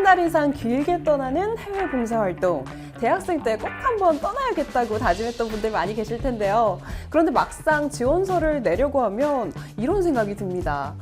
달 이상 길게 떠나는 해외 봉사활동. 대학생 때 꼭 한번 떠나야겠다고 다짐했던 분들 많이 계실 텐데요. 그런데 막상 지원서를 내려고 하면 이런 생각이 듭니다.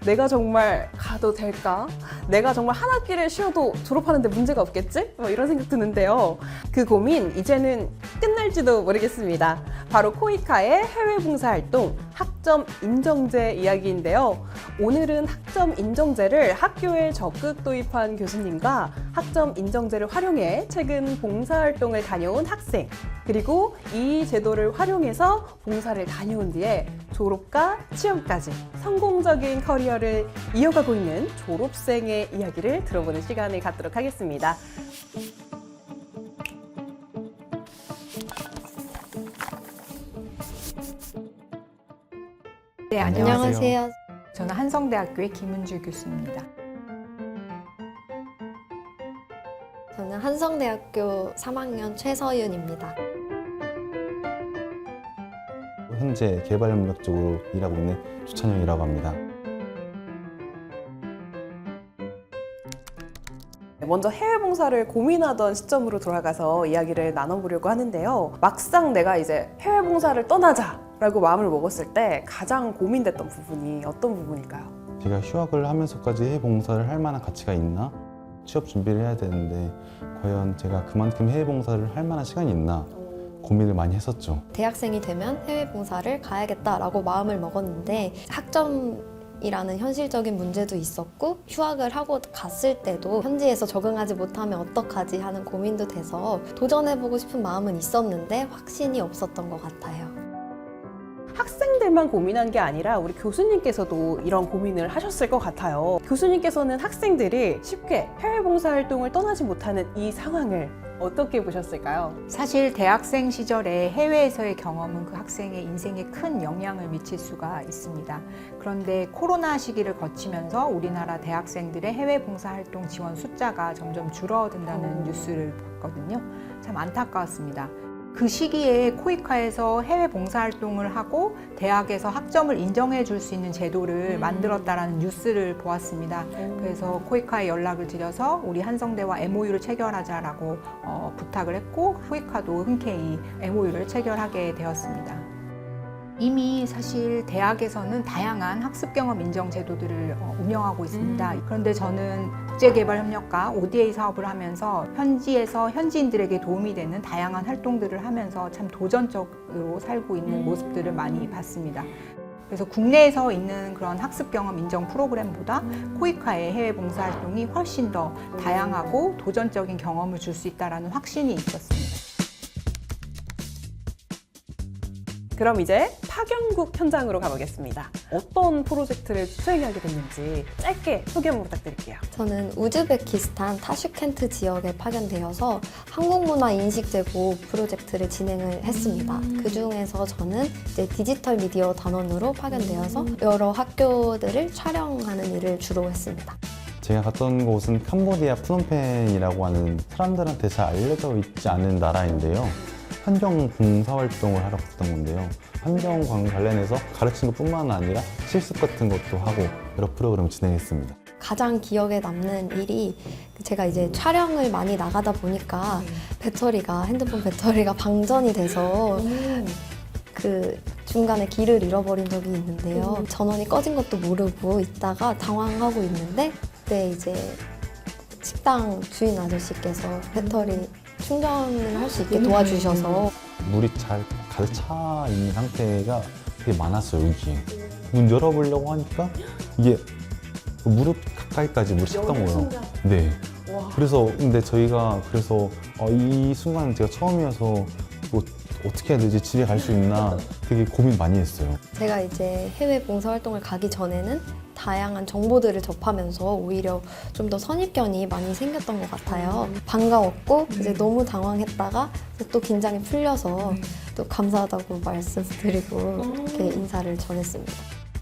내가 정말 가도 될까? 내가 정말 한 학기를 쉬어도 졸업하는데 문제가 없겠지? 이런 생각 드는데요. 그 고민 이제는 끝날지도 모르겠습니다. 바로 코이카의 해외 봉사활동 학점 인정제 이야기인데요. 오늘은 학점 인정제를 학교에 적극 도입한 교수님과 학점 인정제를 활용해 최근 봉사활동을 다녀온 학생, 그리고 이 제도를 활용해서 봉사를 다녀온 뒤에 졸업과 취업까지 성공적인 커리어를 이어가고 있는 졸업생의 이야기를 들어보는 시간을 갖도록 하겠습니다. 네, 안녕하세요. 저는 한성대학교의 김은주 교수입니다. 저는 한성대학교 3학년 최서윤입니다. 현재 개발협력 쪽으로 일하고 있는 조찬영이라고 합니다. 먼저 해외 봉사를 고민하던 시점으로 돌아가서 이야기를 나눠보려고 하는데요. 막상 내가 이제 해외 봉사를 떠나자라고 마음을 먹었을 때 가장 고민됐던 부분이 어떤 부분일까요? 제가 휴학을 하면서까지 해외 봉사를 할 만한 가치가 있나? 취업 준비를 해야 되는데 과연 제가 그만큼 해외 봉사를 할 만한 시간이 있나? 고민을 많이 했었죠. 대학생이 되면 해외 봉사를 가야겠다라고 마음을 먹었는데 학점이라는 현실적인 문제도 있었고 휴학을 하고 갔을 때도 현지에서 적응하지 못하면 어떡하지 하는 고민도 돼서 도전해보고 싶은 마음은 있었는데 확신이 없었던 것 같아요. 학생들만 고민한 게 아니라 우리 교수님께서도 이런 고민을 하셨을 것 같아요. 교수님께서는 학생들이 쉽게 해외 봉사활동을 떠나지 못하는 이 상황을 어떻게 보셨을까요? 사실 대학생 시절에 해외에서의 경험은 그 학생의 인생에 큰 영향을 미칠 수가 있습니다. 그런데 코로나 시기를 거치면서 우리나라 대학생들의 해외 봉사활동 지원 숫자가 점점 줄어든다는 뉴스를 봤거든요. 참 안타까웠습니다. 그 시기에 코이카에서 해외 봉사활동을 하고 대학에서 학점을 인정해 줄 수 있는 제도를 만들었다라는 뉴스를 보았습니다. 그래서 코이카에 연락을 드려서 우리 한성대와 MOU를 체결하자라고 부탁을 했고 코이카도 흔쾌히 MOU를 체결하게 되었습니다. 이미 사실 대학에서는 다양한 학습 경험 인정 제도들을 운영하고 있습니다. 그런데 저는 국제개발협력과 ODA 사업을 하면서 현지에서 현지인들에게 도움이 되는 다양한 활동들을 하면서 참 도전적으로 살고 있는 모습들을 많이 봤습니다. 그래서 국내에서 있는 그런 학습 경험 인정 프로그램보다 코이카의 해외 봉사 활동이 훨씬 더 다양하고 도전적인 경험을 줄 수 있다는 확신이 있었습니다. 그럼 이제 파견국 현장으로 가보겠습니다. 어떤 프로젝트를 수행하게 됐는지 짧게 소개 한번 부탁드릴게요. 저는 우즈베키스탄 타슈켄트 지역에 파견되어서 한국문화 인식 제고 프로젝트를 진행을 했습니다. 그 중에서 저는 이제 디지털 미디어 단원으로 파견되어서 여러 학교들을 촬영하는 일을 주로 했습니다. 제가 갔던 곳은 캄보디아 프놈펜이라고 하는 사람들한테 잘 알려져 있지 않은 나라인데요. 환경 봉사활동을 하러 갔던 건데요. 환경 관련해서 가르치는 것뿐만 아니라 실습 같은 것도 하고 여러 프로그램을 진행했습니다. 가장 기억에 남는 일이 제가 이제 촬영을 많이 나가다 보니까 핸드폰 배터리가 방전이 돼서 그 중간에 길을 잃어버린 적이 있는데요. 전원이 꺼진 것도 모르고 있다가 당황하고 있는데 그때 이제 식당 주인 아저씨께서 배터리 충전을 할 수 있게 도와주셔서 물이 잘 가득 차 있는 상태가 되게 많았어요, 여기에. 문 열어보려고 하니까 이게 무릎 가까이까지 물이 찼던 거예요. 네. 그래서 근데 저희가 이 순간은 제가 처음이어서 뭐 어떻게 해야 되지? 집에 갈 수 있나? 되게 고민 많이 했어요. 제가 이제 해외 봉사활동을 가기 전에는 다양한 정보들을 접하면서 오히려 좀 더 선입견이 많이 생겼던 것 같아요. 반가웠고 이제 너무 당황했다가 또 긴장이 풀려서 또 감사하다고 말씀드리고 이렇게 인사를 전했습니다.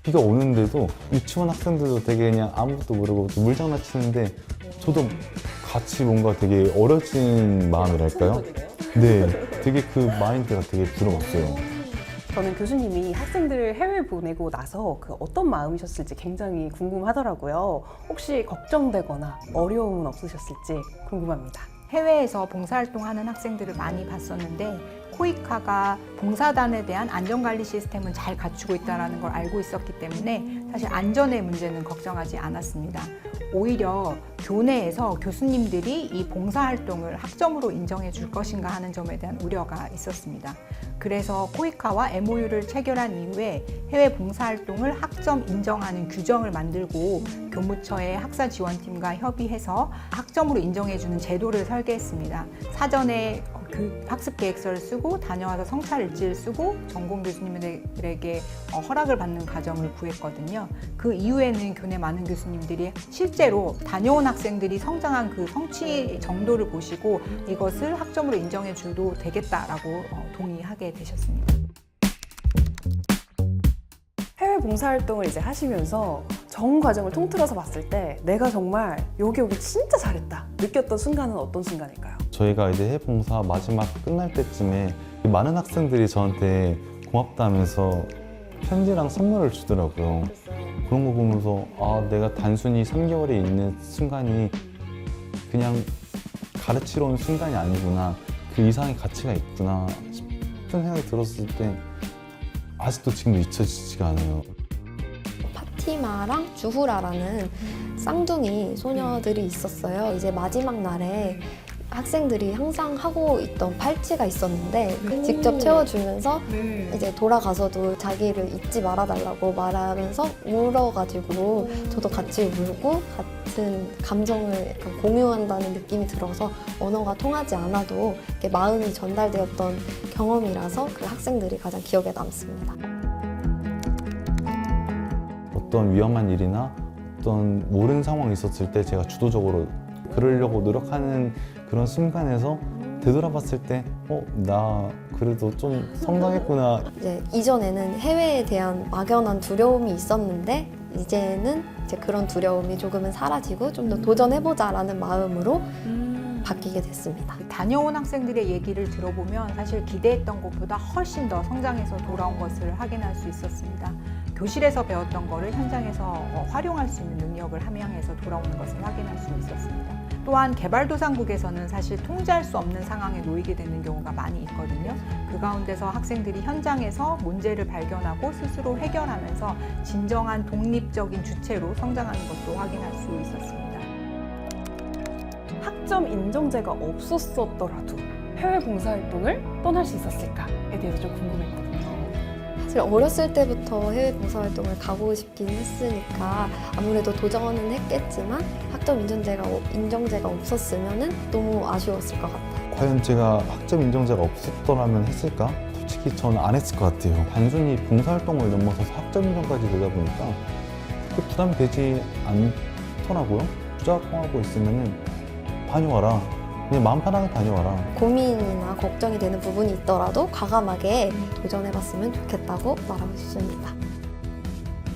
비가 오는데도 유치원 학생들도 되게 그냥 아무것도 모르고 물 장난치는데 저도 같이 뭔가 되게 어려진 마음이랄까요? 네, 되게 그 마인드가 되게 부러웠어요. 저는 교수님이 학생들을 해외 보내고 나서 그 어떤 마음이셨을지 굉장히 궁금하더라고요. 혹시 걱정되거나 어려움은 없으셨을지 궁금합니다. 해외에서 봉사활동하는 학생들을 많이 봤었는데 코이카가 봉사단에 대한 안전관리 시스템은 잘 갖추고 있다는 걸 알고 있었기 때문에 사실 안전의 문제는 걱정하지 않았습니다. 오히려 교내에서 교수님들이 이 봉사활동을 학점으로 인정해 줄 것인가 하는 점에 대한 우려가 있었습니다. 그래서 코이카와 MOU를 체결한 이후에 해외 봉사활동을 학점 인정하는 규정을 만들고 교무처의 학사지원팀과 협의해서 학점으로 인정해주는 제도를 설계했습니다. 사전에 그 학습계획서를 쓰고 다녀와서 성찰일지를 쓰고 전공 교수님들에게 허락을 받는 과정을 구했거든요. 그 이후에는 교내 많은 교수님들이 실제로 다녀온 학생들이 성장한 그 성취 정도를 보시고 이것을 학점으로 인정해 줘도 되겠다라고 동의하게 되셨습니다. 해외 봉사활동을 이제 하시면서 전 과정을 통틀어서 봤을 때 내가 정말 여기 오기 진짜 잘했다 느꼈던 순간은 어떤 순간일까요? 저희가 이제 해외 봉사 마지막 끝날 때쯤에 많은 학생들이 저한테 고맙다면서 편지랑 선물을 주더라고요. 그런 거 보면서 아, 내가 단순히 3개월에 있는 순간이 그냥 가르치러 온 순간이 아니구나, 그 이상의 가치가 있구나 싶은 생각이 들었을 때 아직도 지금도 잊혀지지가 않아요. 파티마랑 주후라라는 쌍둥이 소녀들이 있었어요. 이제 마지막 날에 학생들이 항상 하고 있던 팔찌가 있었는데 직접 채워주면서 이제 돌아가서도 자기를 잊지 말아달라고 말하면서 울어가지고 저도 같이 울고 같은 감정을 약간 공유한다는 느낌이 들어서 언어가 통하지 않아도 이렇게 마음이 전달되었던 경험이라서 그 학생들이 가장 기억에 남습니다. 어떤 위험한 일이나 어떤 모르는 상황이 있었을 때 제가 주도적으로 그러려고 노력하는 그런 순간에서 되돌아봤을 때 나 그래도 좀 성장했구나. 이제 이전에는 해외에 대한 막연한 두려움이 있었는데 이제는 이제 그런 두려움이 조금은 사라지고 좀 더 도전해보자라는 마음으로 바뀌게 됐습니다. 다녀온 학생들의 얘기를 들어보면 사실 기대했던 것보다 훨씬 더 성장해서 돌아온 것을 확인할 수 있었습니다. 교실에서 배웠던 거를 현장에서 활용할 수 있는 능력을 함양해서 돌아오는 것을 확인할 수 있었습니다. 또한 개발도상국에서는 사실 통제할 수 없는 상황에 놓이게 되는 경우가 많이 있거든요. 그 가운데서 학생들이 현장에서 문제를 발견하고 스스로 해결하면서 진정한 독립적인 주체로 성장하는 것도 확인할 수 있었습니다. 학점 인정제가 없었더라도 해외 봉사활동을 떠날 수 있었을까에 대해서 좀 궁금했거든요. 사실 어렸을 때부터 해외 봉사활동을 가고 싶긴 했으니까 아무래도 도전은 했겠지만 학점 인정제가 없었으면 너무 아쉬웠을 것 같아요. 과연 제가 학점 인정제가 없었더라면 했을까? 솔직히 저는 안 했을 것 같아요. 단순히 봉사활동을 넘어서서 학점 인정까지 되다 보니까 그렇게 부담이 되지 않더라고요. 투자하고 있으면은 다녀와라. 그냥 마음 편하게 다녀와라. 고민이나 걱정이 되는 부분이 있더라도 과감하게 도전해봤으면 좋겠다고 말하고 싶습니다.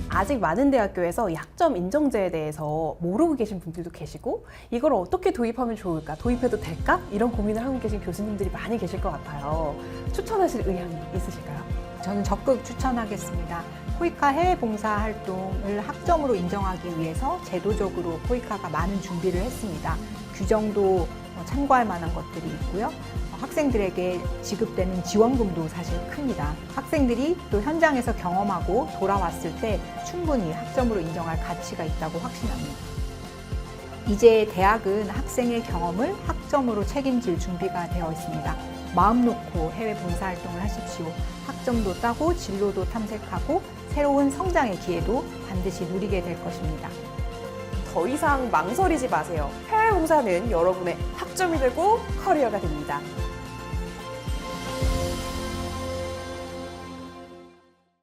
아직 많은 대학교에서 이 학점 인정제에 대해서 모르고 계신 분들도 계시고 이걸 어떻게 도입하면 좋을까, 도입해도 될까? 이런 고민을 하고 계신 교수님들이 많이 계실 것 같아요. 추천하실 의향이 있으실까요? 저는 적극 추천하겠습니다. 코이카 해외 봉사 활동을 학점으로 인정하기 위해서 제도적으로 코이카가 많은 준비를 했습니다. 규정도 참고할 만한 것들이 있고요. 학생들에게 지급되는 지원금도 사실 큽니다. 학생들이 또 현장에서 경험하고 돌아왔을 때 충분히 학점으로 인정할 가치가 있다고 확신합니다. 이제 대학은 학생의 경험을 학점으로 책임질 준비가 되어 있습니다. 마음 놓고 해외 봉사활동을 하십시오. 학점도 따고 진로도 탐색하고 새로운 성장의 기회도 반드시 누리게 될 것입니다. 더 이상 망설이지 마세요. 해외 봉사는 여러분의 학점이 되고 커리어가 됩니다.